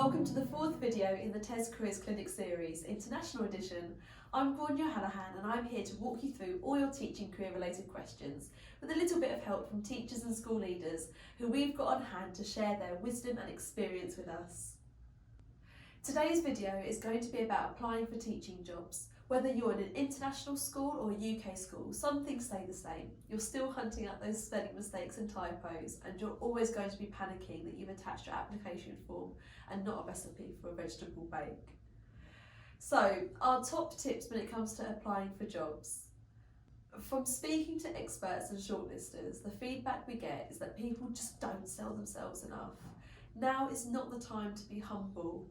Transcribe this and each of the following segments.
Welcome to the fourth video in the TES Careers Clinic series, International Edition. I'm Grainne Hallahan and I'm here to walk you through all your teaching career related questions with a little bit of help from teachers and school leaders who we've got on hand to share their wisdom and experience with us. Today's video is going to be about applying for teaching jobs. Whether you're in an international school or a UK school, some things stay the same. You're still hunting out those spelling mistakes and typos, and you're always going to be panicking that you've attached your application form and not a recipe for a vegetable bake. So, our top tips when it comes to applying for jobs. From speaking to experts and shortlisters, the feedback we get is that people just don't sell themselves enough. Now is not the time to be humble.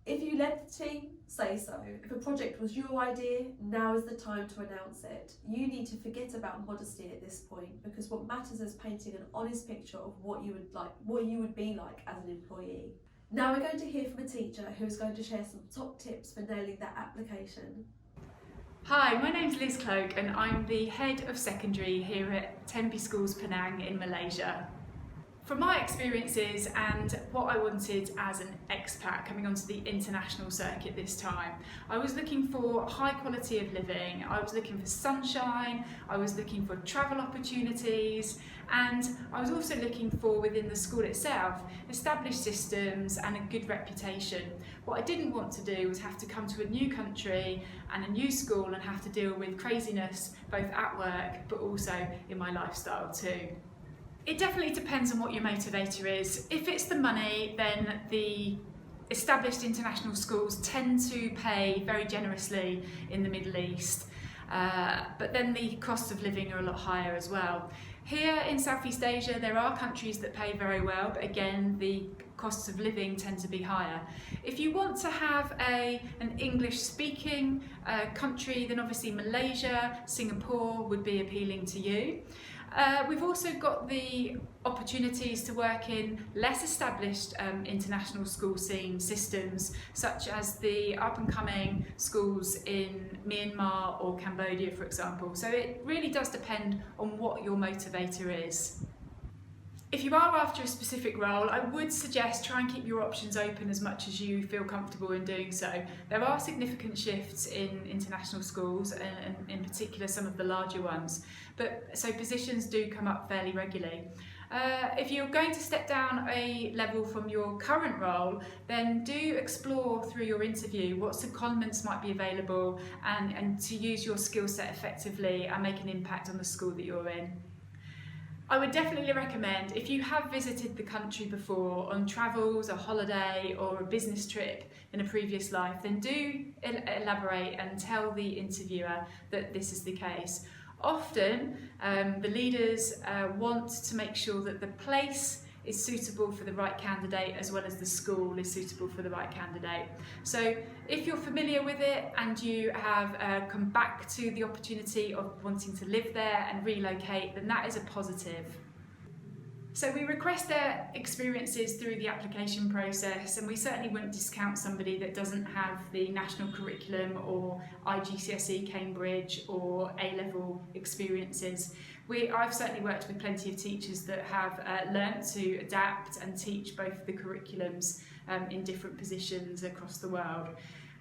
If you led the team, say so. If a project was your idea, now is the time to announce it. You need to forget about modesty at this point, because what matters is painting an honest picture of what you would be like as an employee. Now we're going to hear from a teacher who is going to share some top tips for nailing that application. Hi, my name's Liz Cloke and I'm the Head of Secondary here at Tenby Schools, Penang in Malaysia. From my experiences and what I wanted as an expat coming onto the international circuit this time, I was looking for high quality of living, I was looking for sunshine, I was looking for travel opportunities, and I was also looking for, within the school itself, established systems and a good reputation. What I didn't want to do was have to come to a new country and a new school and have to deal with craziness both at work but also in my lifestyle too. It definitely depends on what your motivator is. If it's the money, then the established international schools tend to pay very generously in the Middle East, but then the costs of living are a lot higher as well. Here in Southeast Asia, there are countries that pay very well, but again, the costs of living tend to be higher. If you want to have an English-speaking country, then obviously Malaysia, Singapore would be appealing to you. We've also got the opportunities to work in less established international school scene systems, such as the up-and-coming schools in Myanmar or Cambodia, for example. So it really does depend on what your motivator is. If you are after a specific role, I would suggest try and keep your options open as much as you feel comfortable in doing so. There are significant shifts in international schools, and in particular some of the larger ones, so positions do come up fairly regularly. If you're going to step down a level from your current role, then do explore through your interview what secondments might be available and to use your skill set effectively and make an impact on the school that you're in. I would definitely recommend, if you have visited the country before on travels, a holiday or a business trip in a previous life, then do elaborate and tell the interviewer that this is the case. Often the leaders want to make sure that the place is suitable for the right candidate as well as the school is suitable for the right candidate. So if you're familiar with it and you have come back to the opportunity of wanting to live there and relocate, then that is a positive. So we request their experiences through the application process, and we certainly wouldn't discount somebody that doesn't have the national curriculum or IGCSE, Cambridge or A-level experiences. I've certainly worked with plenty of teachers that have learnt to adapt and teach both the curriculums in different positions across the world.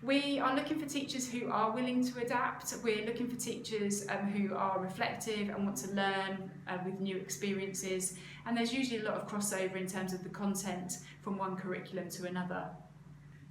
We are looking for teachers who are willing to adapt. We're looking for teachers who are reflective and want to learn with new experiences, and there's usually a lot of crossover in terms of the content from one curriculum to another.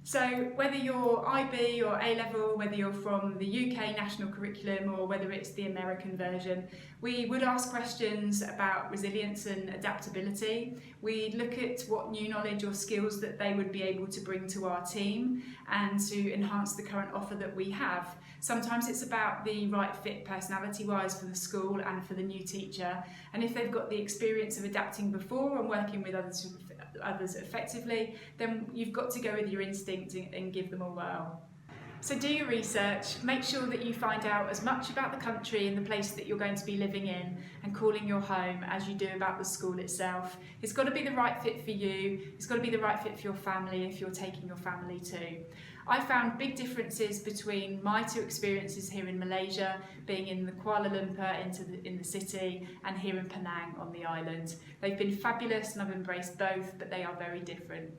So whether you're IB or A-level, whether you're from the UK national curriculum or whether it's the American version, we would ask questions about resilience and adaptability. We'd look at what new knowledge or skills that they would be able to bring to our team and to enhance the current offer that we have. Sometimes it's about the right fit personality-wise for the school and for the new teacher, and if they've got the experience of adapting before and working with others effectively, then you've got to go with your instinct and give them a whirl. So do your research, make sure that you find out as much about the country and the place that you're going to be living in and calling your home as you do about the school itself. It's got to be the right fit for you, it's got to be the right fit for your family if you're taking your family too. I found big differences between my two experiences here in Malaysia, being in the Kuala Lumpur in the city, and here in Penang on the island. They've been fabulous and I've embraced both, but they are very different.